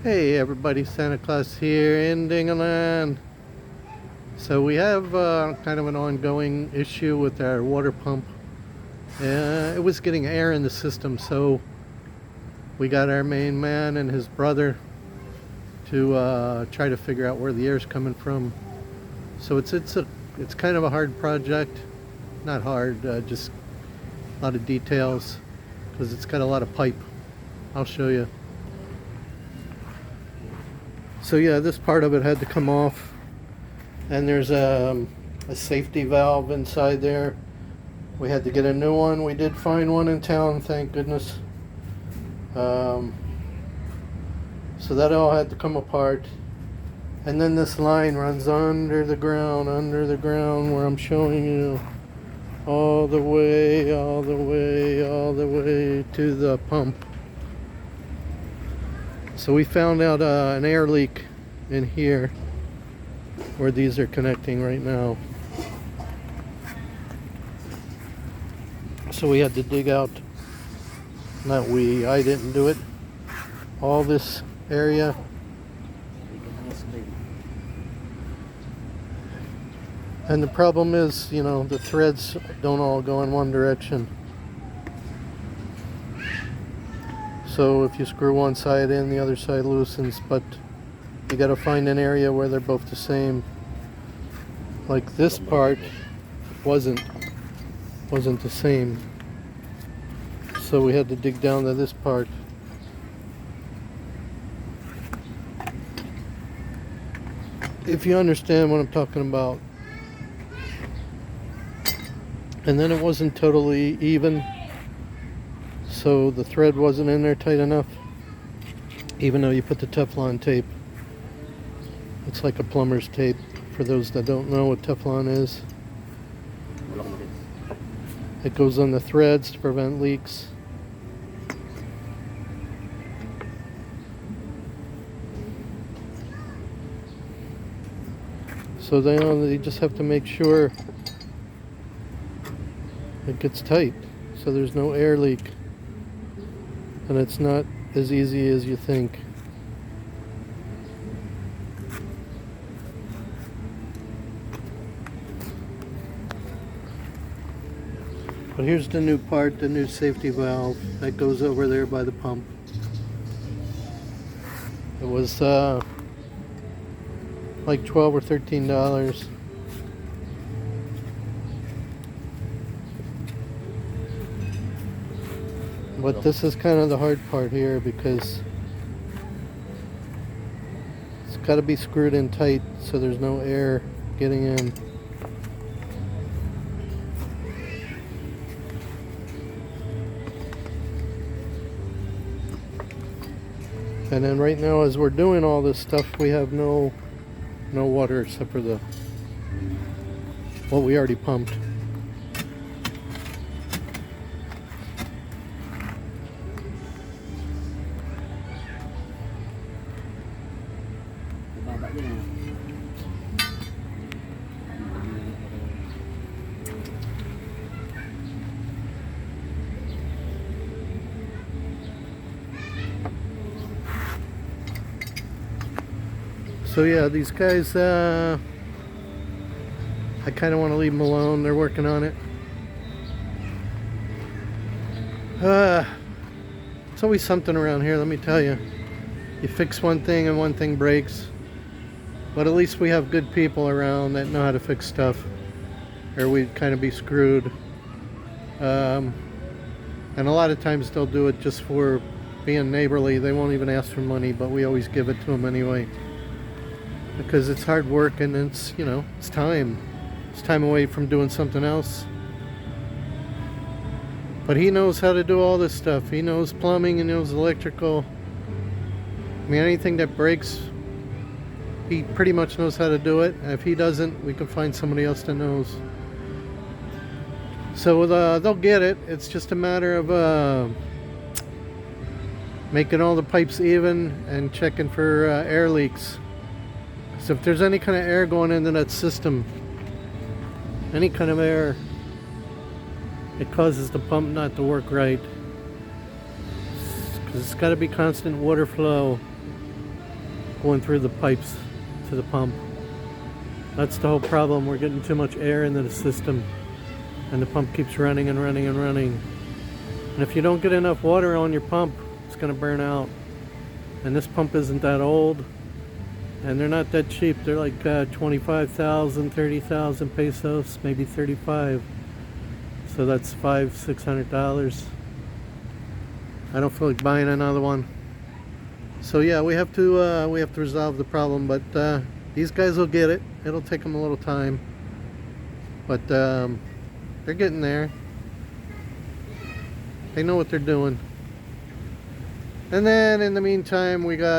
Hey everybody, Santa Claus here in Dingaland. So we have kind of an ongoing issue with our water pump. It was getting air in the system, so we got our main man and his brother to try to figure out where the air's coming from. So it's kind of a hard project. Not hard, just a lot of details because it's got a lot of pipe. I'll show you. So yeah, this part of it had to come off, and there's a safety valve inside there. We had to get a new one. We did find one in town, thank goodness. So that all had to come apart. And then this line runs under the ground where I'm showing you, all the way to the pump. So we found out an air leak in here where these are connecting right now. So we had to dig out, I didn't do it, all this area. And the problem is, the threads don't all go in one direction. So if you screw one side in, the other side loosens, but you got to find an area where they're both the same. Like this part wasn't the same. So we had to dig down to this part. If you understand what I'm talking about. And then it wasn't totally even. So the thread wasn't in there tight enough, even though you put the Teflon tape. It's like a plumber's tape, for those that don't know what Teflon is. It goes on the threads to prevent leaks. So they just have to make sure it gets tight, so there's no air leak. And it's not as easy as you think. But here's the new part, the new safety valve that goes over there by the pump. It was like $12 or $13. But this is kind of the hard part here, because it's got to be screwed in tight so there's no air getting in. And then right now, as we're doing all this stuff, we have no water except for what we already pumped. So yeah, these guys, I kind of want to leave them alone. They're working on it. It's always something around here, let me tell you. You fix one thing and one thing breaks. But at least we have good people around that know how to fix stuff, or we'd kind of be screwed. And a lot of times they'll do it just for being neighborly. They won't even ask for money, but we always give it to them anyway. Because it's hard work, and it's, it's time. It's time away from doing something else. But he knows how to do all this stuff. He knows plumbing, he knows electrical. I mean, anything that breaks, he pretty much knows how to do it. And if he doesn't, we can find somebody else that knows. So they'll get it. It's just a matter of making all the pipes even and checking for air leaks. So if there's any kind of air going into that system, any kind of air, it causes the pump not to work right. Because it's got to be constant water flow. going through the pipes to the pump. That's the whole problem. We're getting too much air into the system, and the pump keeps running and running and running. And if you don't get enough water on your pump, it's going to burn out. And this pump isn't that old, and they're not that cheap. They're like 25,000, 30,000 pesos, maybe 35. So that's $500-600. I don't feel like buying another one. So yeah, we have to resolve the problem, but these guys will get it. It'll take them a little time, but they're getting there. They know what they're doing. And then in the meantime, we got